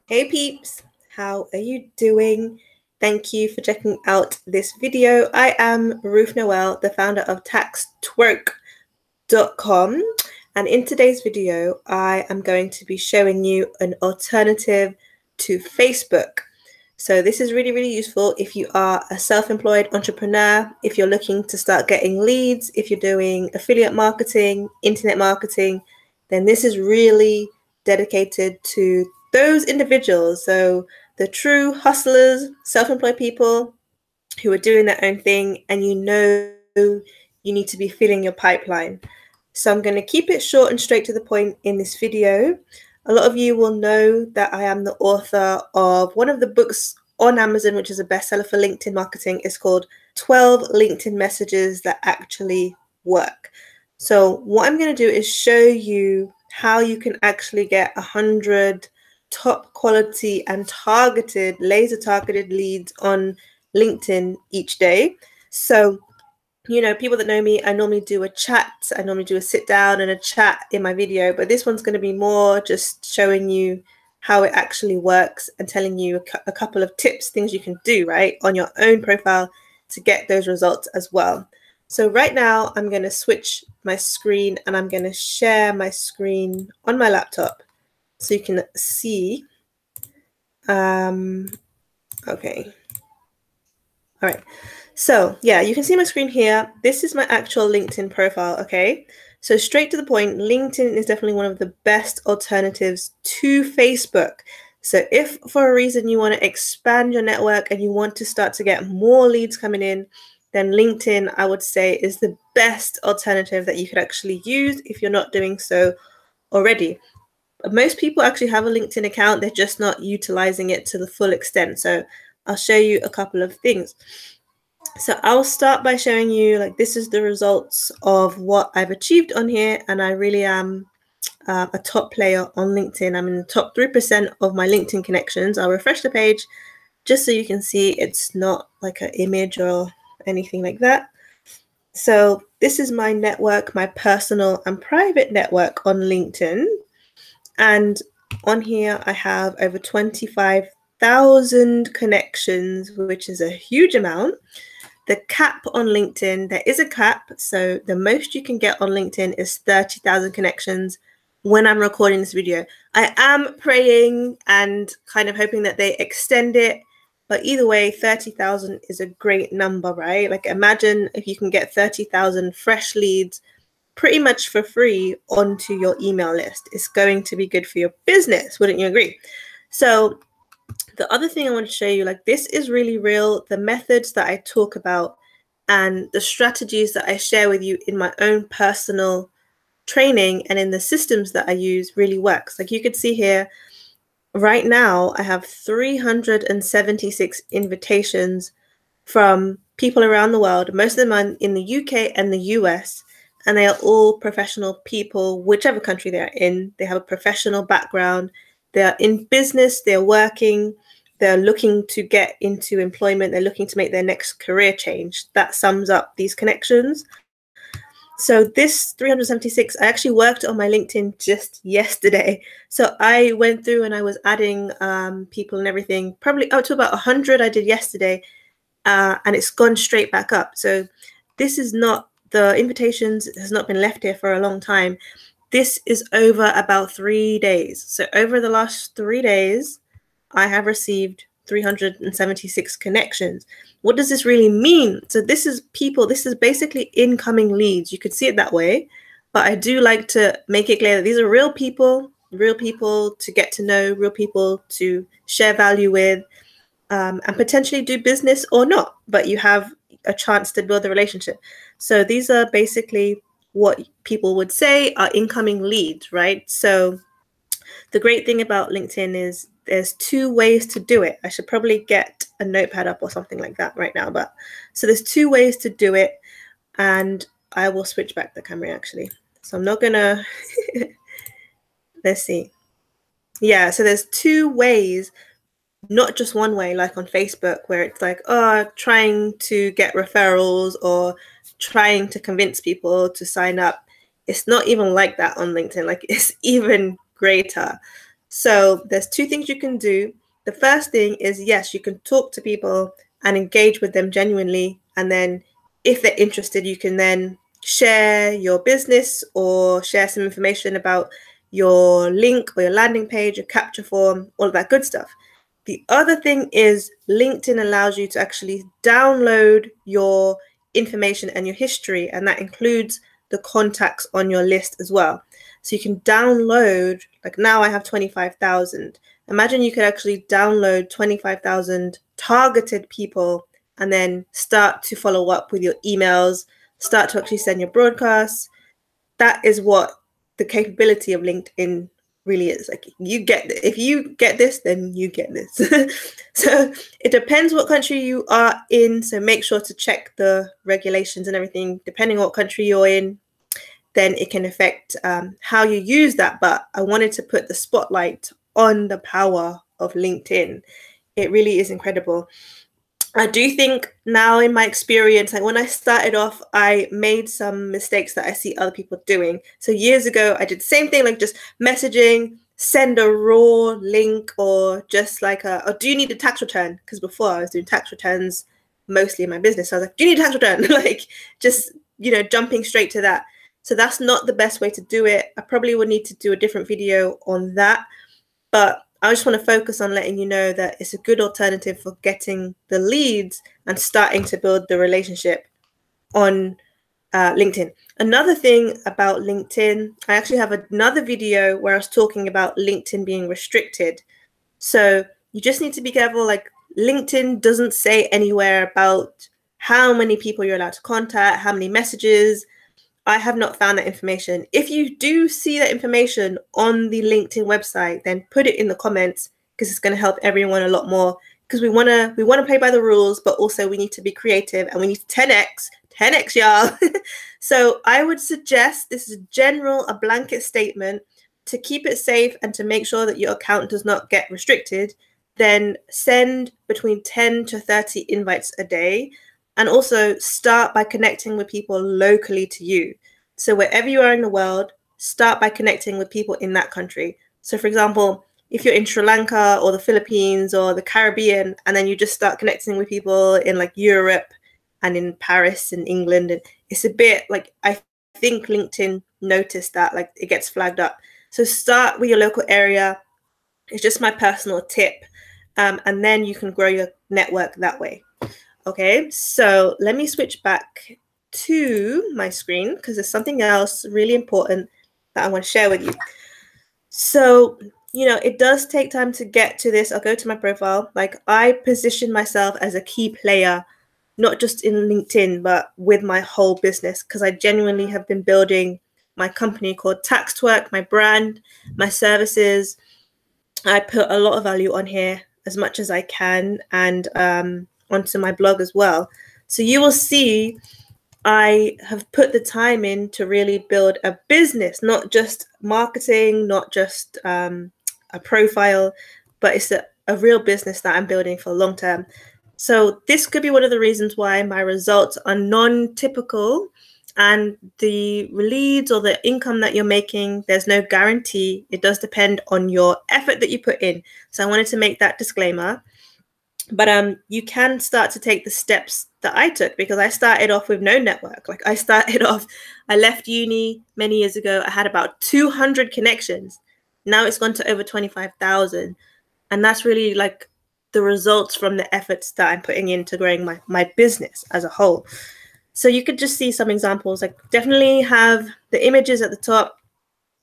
Hey peeps, how are you doing? Thank you for checking out this video. I am Ruth Noel, the founder of taxtwork.com, and in today's video I am going to be showing you an alternative to Facebook. So this is really useful if you are a self-employed entrepreneur, if you're looking to start getting leads, if you're doing affiliate marketing, internet marketing, then this is really dedicated to those individuals. So the true hustlers, self-employed people who are doing their own thing, and you know you need to be filling your pipeline. So I'm going to keep it short and straight to the point in this video. A lot of you will know that I am the author of one of the books on Amazon, which is a bestseller for LinkedIn marketing. It's called 12 LinkedIn Messages That Actually Work. So what I'm going to do is show you how you can actually get 100 top quality and targeted, laser targeted leads on LinkedIn each day. So, you know, people that know me, I normally do a chat. I normally do a sit down and a chat in my video, but this one's going to be more just showing you how it actually works and telling you a couple of tips, things you can do, right, on your own profile to get those results as well. So right now I'm going to switch my screen and I'm going to share my screen on my laptop so you can see. Okay. All right. So yeah, you can see my screen here. This is my actual LinkedIn profile, okay? So straight to the point, LinkedIn is definitely one of the best alternatives to Facebook. So if for a reason you want to expand your network and you want to start to get more leads coming in, then LinkedIn, I would say, is the best alternative that you could actually use if you're not doing so already. Most people actually have a LinkedIn account, they're just not utilizing it to the full extent. So I'll show you a couple of things. So I'll start by showing you, like, this is the results of what I've achieved on here, and I really am a top player on LinkedIn. I'm in the top 3% of my LinkedIn connections. I'll refresh the page just so you can see it's not like an image or anything like that. So this is my network, my personal and private network on LinkedIn. And on here, I have over 25,000 connections, which is a huge amount. The cap on LinkedIn, there is a cap. So the most you can get on LinkedIn is 30,000 connections when I'm recording this video. I am praying and kind of hoping that they extend it. But either way, 30,000 is a great number, right? Like, imagine if you can get 30,000 fresh leads pretty much for free onto your email list. It's going to be good for your business, wouldn't you agree? So the other thing I want to show you, like, this is really real. The methods that I talk about and the strategies that I share with you in my own personal training and in the systems that I use really works. Like, you could see here, right now, I have 376 invitations from people around the world. Most of them are in the UK and the US, and they are all professional people, whichever country they're in. They have a professional background. They're in business, they're working, they're looking to get into employment, they're looking to make their next career change. That sums up these connections. So this 376, I actually worked on my LinkedIn just yesterday. So I went through and I was adding people and everything, probably up to about 100 I did yesterday, and it's gone straight back up. So this is not, the invitations has not been left here for a long time. This is over about 3 days. So over the last 3 days, I have received 376 connections. What does this really mean? So this is people, this is basically incoming leads. You could see it that way, but I do like to make it clear that these are real people to get to know, real people to share value with, and potentially do business or not, but you have a chance to build a relationship. So these are basically what people would say are incoming leads, right? So the great thing about LinkedIn is there's 2 ways to do it. I should probably get a notepad up or something like that right now. But so there's 2 ways to do it, and I will switch back the camera actually. So I'm not gonna, let's see. Yeah, so there's 2 ways, not just one way, like on Facebook, where it's like, oh, trying to get referrals or trying to convince people to sign up. It's not even like that on LinkedIn. Like, it's even greater. So there's two things you can do. The first thing is, yes, you can talk to people and engage with them genuinely. And then if they're interested, you can then share your business or share some information about your link or your landing page, your capture form, all of that good stuff. The other thing is LinkedIn allows you to actually download your information and your history, and that includes the contacts on your list as well. So you can download, like now I have 25,000. Imagine you could actually download 25,000 targeted people and then start to follow up with your emails, start to actually send your broadcasts. That is what the capability of LinkedIn really is. Like, you get, if you get this, then you get this. So it depends what country you are in. So make sure to check the regulations and everything. Depending on what country you're in, then it can affect how you use that. But I wanted to put the spotlight on the power of LinkedIn. It really is incredible. I do think now, in my experience, like when I started off, I made some mistakes that I see other people doing. So years ago, I did the same thing, like just messaging, send a raw link, or just like or do you need a tax return? Because before I was doing tax returns mostly in my business. So I was like, do you need a tax return? Like just, jumping straight to that. So that's not the best way to do it. I probably would need to do a different video on that. But I just want to focus on letting you know that it's a good alternative for getting the leads and starting to build the relationship on LinkedIn. Another thing about LinkedIn, I actually have another video where I was talking about LinkedIn being restricted. So you just need to be careful. Like, LinkedIn doesn't say anywhere about how many people you're allowed to contact, how many messages. I have not found that information. If you do see that information on the LinkedIn website, then put it in the comments, because it's going to help everyone a lot more. Because we want to play by the rules, but also we need to be creative and we need to 10x, y'all. So I would suggest, this is a blanket statement, to keep it safe and to make sure that your account does not get restricted. Then send between 10 to 30 invites a day. And also start by connecting with people locally to you. So wherever you are in the world, start by connecting with people in that country. So for example, if you're in Sri Lanka or the Philippines or the Caribbean, and then you just start connecting with people in like Europe and in Paris and England, and it's a bit like, I think LinkedIn noticed that, like, it gets flagged up. So start with your local area. It's just my personal tip. And then you can grow your network that way. Okay, so let me switch back to my screen, because there's something else really important that I want to share with you. So, it does take time to get to this. I'll go to my profile. Like, I position myself as a key player, not just in LinkedIn, but with my whole business, because I genuinely have been building my company called Tax2Work, my brand, my services. I put a lot of value on here, as much as I can, and onto my blog as well. So you will see I have put the time in to really build a business, not just marketing, not just a profile, but it's a real business that I'm building for long term. So this could be one of the reasons why my results are non-typical, and the leads or the income that you're making, there's no guarantee. It does depend on your effort that you put in. So I wanted to make that disclaimer. But you can start to take the steps that I took, because I started off with no network. Like, I left uni many years ago. I had about 200 connections. Now it's gone to over 25,000. And that's really like the results from the efforts that I'm putting into growing my business as a whole. So you could just see some examples. Like, definitely have the images at the top.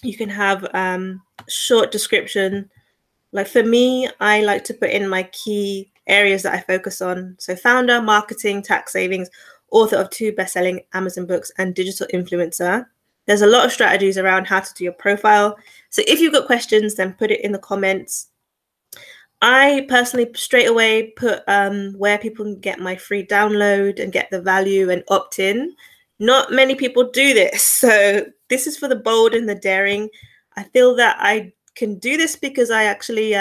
You can have short description. Like, for me, I like to put in my key areas that I focus on. So founder, marketing, tax savings, author of 2 best-selling Amazon books, and digital influencer. There's a lot of strategies around how to do your profile. So if you've got questions, then put it in the comments. I personally straight away put where people can get my free download and get the value and opt in. Not many people do this. So this is for the bold and the daring. I feel that I can do this because I actually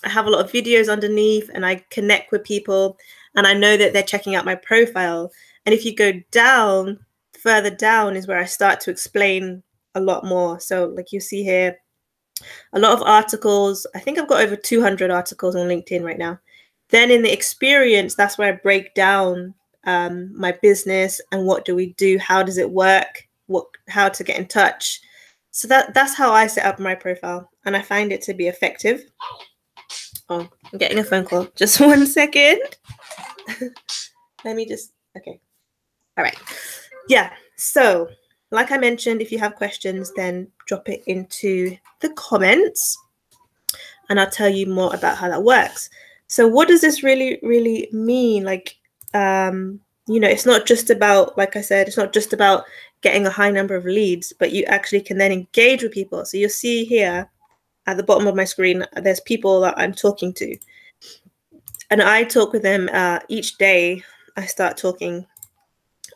I have a lot of videos underneath, and I connect with people, and I know that they're checking out my profile. And if you go down, further down is where I start to explain a lot more. So like you see here, a lot of articles. I think I've got over 200 articles on LinkedIn right now. Then in the experience, that's where I break down my business and what do we do, how does it work, how to get in touch. So that's how I set up my profile, and I find it to be effective. Oh, I'm getting a phone call. Just 1 second. Let me just, okay. All right. Yeah. So like I mentioned, if you have questions, then drop it into the comments and I'll tell you more about how that works. So what does this really, really mean? Like, it's not just about, like I said, it's not just about getting a high number of leads, but you actually can then engage with people. So you'll see here at the bottom of my screen, there's people that I'm talking to. And I talk with them each day. I start talking.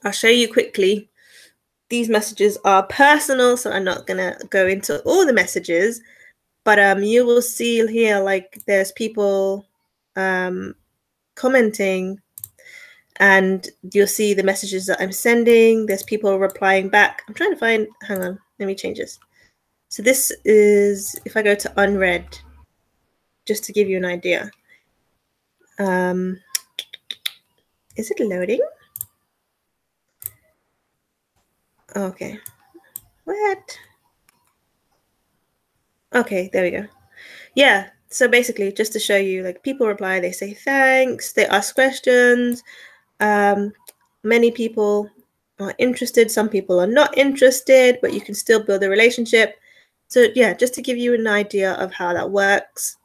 I'll show you quickly. These messages are personal, so I'm not going to go into all the messages. But you will see here, like, there's people commenting. And you'll see the messages that I'm sending. There's people replying back. I'm trying to find, hang on, let me change this. So this is, if I go to unread, just to give you an idea. Is it loading? Okay. What? Okay, there we go. Yeah, so basically, just to show you, like, people reply, they say thanks, they ask questions. Many people are interested, some people are not interested, but you can still build a relationship. So yeah, just to give you an idea of how that works.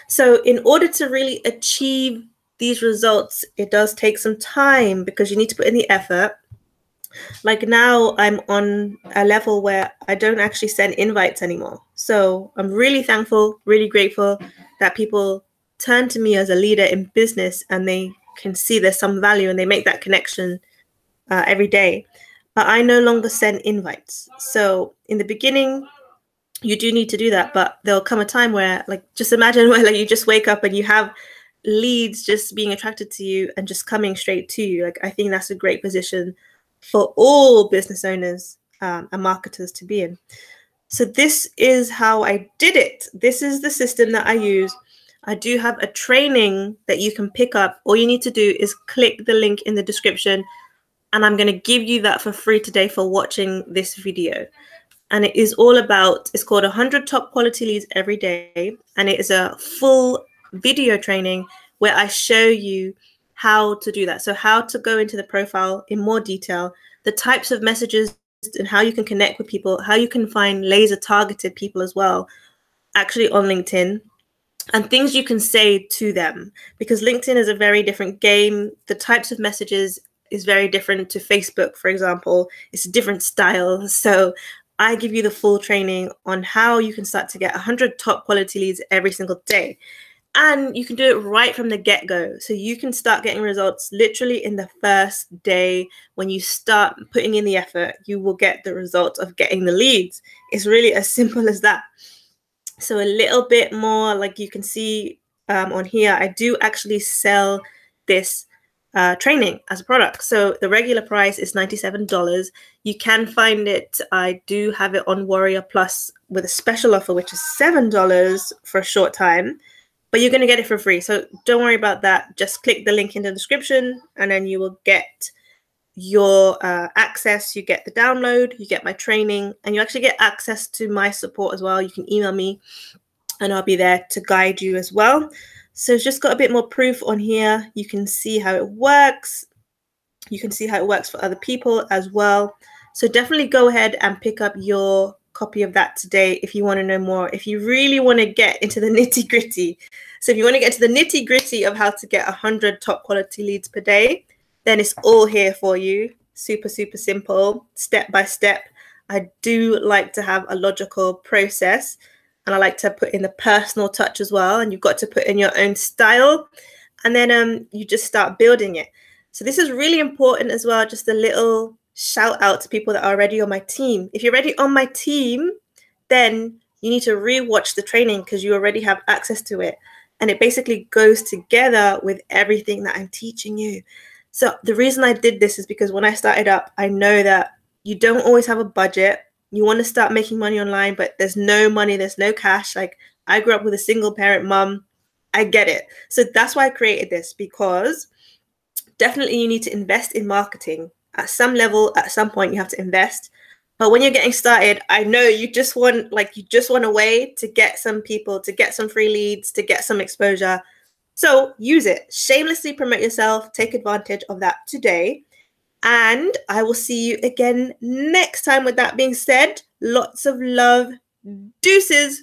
So in order to really achieve these results, it does take some time because you need to put in the effort. Like now I'm on a level where I don't actually send invites anymore. So I'm really thankful, really grateful that people turn to me as a leader in business and they can see there's some value and they make that connection every day. But I no longer send invites. So in the beginning, you do need to do that, but there'll come a time where, like, just imagine where, like, you just wake up and you have leads just being attracted to you and just coming straight to you. Like, I think that's a great position for all business owners and marketers to be in. So this is how I did it. This is the system that I use. I do have a training that you can pick up. All you need to do is click the link in the description, and I'm going to give you that for free today for watching this video. And it is all about, it's called 100 Top Quality Leads Every Day. And it is a full video training where I show you how to do that. So how to go into the profile in more detail, the types of messages and how you can connect with people, how you can find laser targeted people as well, actually on LinkedIn, and things you can say to them, because LinkedIn is a very different game. The types of messages is very different to Facebook, for example. It's a different style. So I give you the full training on how you can start to get 100 top quality leads every single day. And you can do it right from the get-go. So you can start getting results literally in the first day. When you start putting in the effort, you will get the result of getting the leads. It's really as simple as that. So a little bit more, like you can see on here, I do actually sell this training as a product. So the regular price is $97. You can find it. I do have it on Warrior Plus with a special offer, which is $7 for a short time. But you're going to get it for free. So don't worry about that. Just click the link in the description and then you will get your access. You get the download, you get my training, and you actually get access to my support as well. You can email me and I'll be there to guide you as well. So it's just got a bit more proof on here. You can see how it works. You can see how it works for other people as well. So definitely go ahead and pick up your copy of that today if you want to know more, if you really want to get into the nitty gritty. So if you want to get to the nitty gritty of how to get 100 top quality leads per day, then it's all here for you. Super, super simple, step by step. I do like to have a logical process, and I like to put in the personal touch as well. And you've got to put in your own style, and then you just start building it. So this is really important as well. Just a little shout out to people that are already on my team. If you're already on my team, then you need to rewatch the training because you already have access to it. And it basically goes together with everything that I'm teaching you. So the reason I did this is because when I started up, I know that you don't always have a budget. you want to start making money online, but there's no money, there's no cash. Like, I grew up with a single parent mom. I get it. So that's why I created this, because definitely you need to invest in marketing at some level. At some point you have to invest, but when you're getting started, I know you just want a way to get some people, to get some free leads, to get some exposure. So use it. Shamelessly promote yourself. Take advantage of that today. And I will see you again next time. With that being said, lots of love. Deuces.